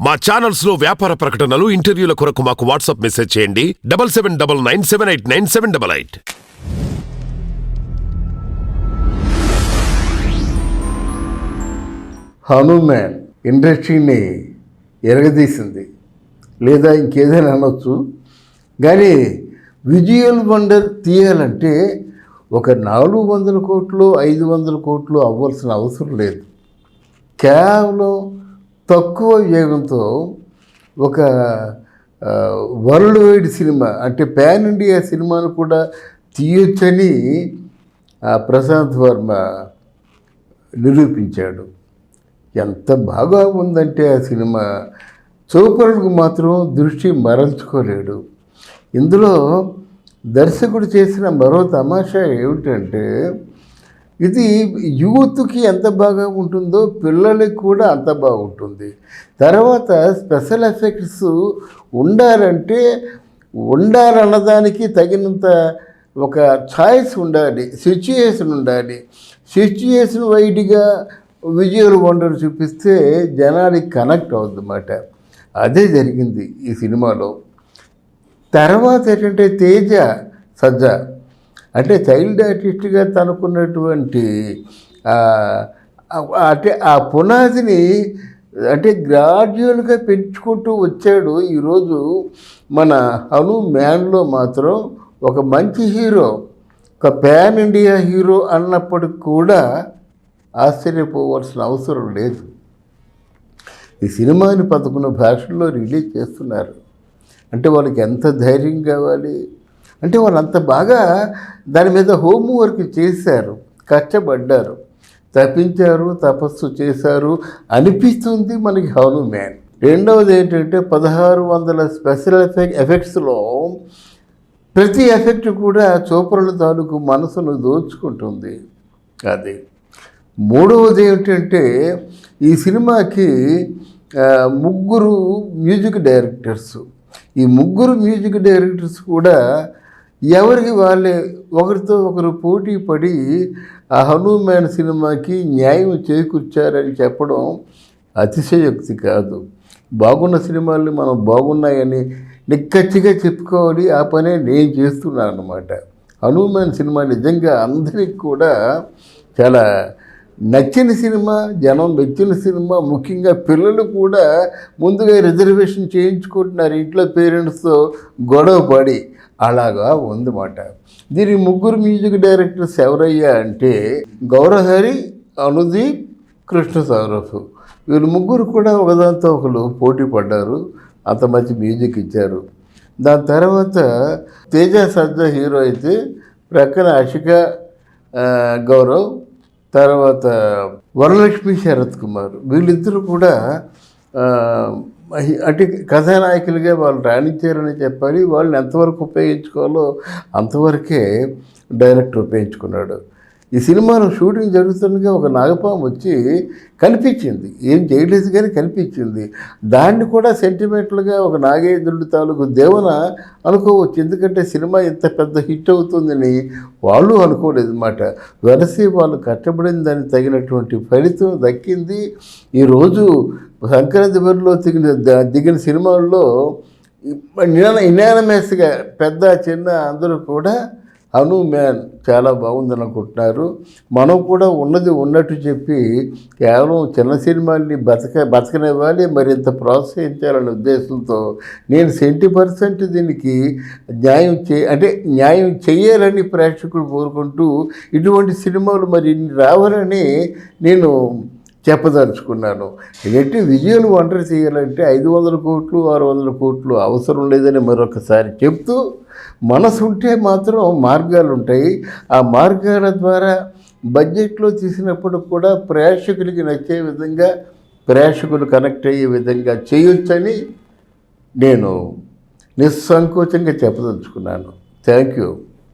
మా ఛానల్స్ లో వ్యాపార ప్రకటనలు, ఇంటర్వ్యూల కొరకు మాకు వాట్సాప్ మెసేజ్ చేయండి 7799978978. హనుమాన్ ఇండస్ట్రీని ఎరగదీసింది, లేదా ఇంకేదైనా అనొచ్చు. కానీ విజువల్ వండర్ తీయాలంటే ఒక 400 కోట్లు 500 కోట్లు అవ్వాల్సిన అవసరం లేదు. కేవలం తక్కువ వ్యయంతో ఒక వరల్డ్ వైడ్ సినిమా అంటే పాన్ ఇండియా సినిమాను కూడా తీయొచ్చని ప్రశాంత్ వర్మ నిరూపించాడు. ఎంత బాగా ఉందంటే ఆ సినిమా చూపరులకు మాత్రం దృష్టి మరల్చుకోలేడు. ఇందులో దర్శకుడు చేసిన మరో తమాషా ఏమిటంటే, ఇది యూత్కి ఎంత బాగా ఉంటుందో పిల్లలకి కూడా అంత బాగుంటుంది. తర్వాత స్పెషల్ ఎఫెక్ట్స్ ఉండాలన్నదానికి తగినంత ఒక ఛాయిస్ ఉండాలి, సిచ్యుయేషన్ ఉండాలి. సిచ్యుయేషన్ వైడ్గా విజువల్ వండర్ చూపిస్తే జనానికి కనెక్ట్ అవుతుందన్నమాట. అదే జరిగింది ఈ సినిమాలో. తర్వాత ఏంటంటే తేజ సజ్జా అంటే చైల్డ్ ఆర్టిస్ట్గా తనకున్నటువంటి అంటే ఆ పునాదిని అంటే గ్రాడ్యువల్గా పెంచుకుంటూ వచ్చాడు. ఈరోజు మన హనుమాన్లో మాత్రం ఒక మంచి హీరో, ఒక పాన్ ఇండియా హీరో అన్నప్పటికి కూడా ఆశ్చర్యపోవాల్సిన అవసరం లేదు. ఈ సినిమాని 11 భాషల్లో రిలీజ్ చేస్తున్నారు. అంటే వాళ్ళకి ఎంత ధైర్యం కావాలి, అంటే వాళ్ళు అంత బాగా దాని మీద హోంవర్క్ చేశారు, కష్టపడ్డారు, తప్పించారు, తపస్సు చేశారు అనిపిస్తుంది మనకి హనుమాన్. రెండవది ఏంటంటే 1600 స్పెషల్ ఎఫెక్ట్స్లో ప్రతి ఎఫెక్ట్ కూడా చూపరుల తాలూకు మనసును దోచుకుంటుంది. అది మూడవది ఏమిటంటే ఈ సినిమాకి 3 మ్యూజిక్ డైరెక్టర్స్. ఈ 3 మ్యూజిక్ డైరెక్టర్స్ కూడా ఎవరికి వాళ్ళే ఒకరితో ఒకరు పోటీ పడి ఆ హనుమాన్ సినిమాకి న్యాయం చేకూర్చారని చెప్పడం అతిశయోక్తి కాదు. బాగున్న సినిమాలు మనం బాగున్నాయని నిక్కచ్చిగా చెప్పుకోవాలి. ఆ పనే నేను చేస్తున్నాను అన్నమాట. హనుమాన్ సినిమా నిజంగా అందరికీ కూడా చాలా నచ్చిన సినిమా, జనం మెచ్చిన సినిమా. ముఖ్యంగా పిల్లలు కూడా ముందుగా రిజర్వేషన్ చేయించుకుంటున్నారు ఇంట్లో పేరెంట్స్తో గొడవ పడి. అలాగా ఉందన్నమాట. దీని 3 మ్యూజిక్ డైరెక్టర్స్ ఎవరయ్యా అంటే గౌరహరి, అనుదీప్, కృష్ణ సౌరఫ్. వీళ్ళు 3 కూడా ఒకదాంతో ఒకరు పోటీ పడ్డారు, అంత మంచి మ్యూజిక్ ఇచ్చారు. దాని తర్వాత తేజ సజ్జా హీరో అయితే ప్రక్కన అషిక గౌరవ్, తర్వాత వరలక్ష్మి శరత్ కుమార్. వీళ్ళిద్దరూ కూడా అంటే కథానాయకులుగా వాళ్ళు రాణించారని చెప్పాలి. వాళ్ళని ఎంతవరకు ఉపయోగించుకోవాలో అంతవరకే డైరెక్టర్ ఉపయోగించుకున్నాడు. ఈ సినిమాలో షూటింగ్ జరుగుతుండగా ఒక నాగపాము వచ్చి కనిపించింది, ఏం చేయలేదు కానీ కనిపించింది. దాన్ని కూడా సెంటిమెంటల్గా ఒక నాగేంద్రుడి తాలూకు దేవన అనుకోవచ్చు. ఎందుకంటే సినిమా ఇంత పెద్ద హిట్ అవుతుందని వాళ్ళు అనుకోలేదు అన్నమాట. వెరసి వాళ్ళు కష్టపడిన దానికి తగినటువంటి ఫలితం దక్కింది. ఈరోజు సంక్రాంతి బరిలో దిగిన సినిమాల్లో ఇనానమస్గా పెద్ద చిన్న అందరూ కూడా హనుమాన్ చాలా బాగుందని అనుకుంటున్నారు. మనం కూడా ఉన్నది ఉన్నట్టు చెప్పి కేవలం చిన్న సినిమాల్ని బతకనివ్వాలి, మరింత ప్రోత్సహించాలనే ఉద్దేశంతో నేను 70% దీనికి న్యాయం చేయాలని ప్రేక్షకులు కోరుకుంటూ ఇటువంటి సినిమాలు మరి రావాలని నేను చెప్పదలుచుకున్నాను. ఏంటంటే విజువల్ వండర్ చేయాలంటే 500 కోట్లు 600 కోట్లు అవసరం లేదని మరొకసారి చెప్తూ, మనసు ఉంటే మాత్రం మార్గాలు ఉంటాయి. ఆ మార్గాల ద్వారా బడ్జెట్లో తీసినప్పుడు కూడా ప్రేక్షకులకి నచ్చే విధంగా, ప్రేక్షకులు కనెక్ట్ అయ్యే విధంగా చేయొచ్చని నేను నిస్సంకోచంగా చెప్పదలుచుకున్నాను. Thank you.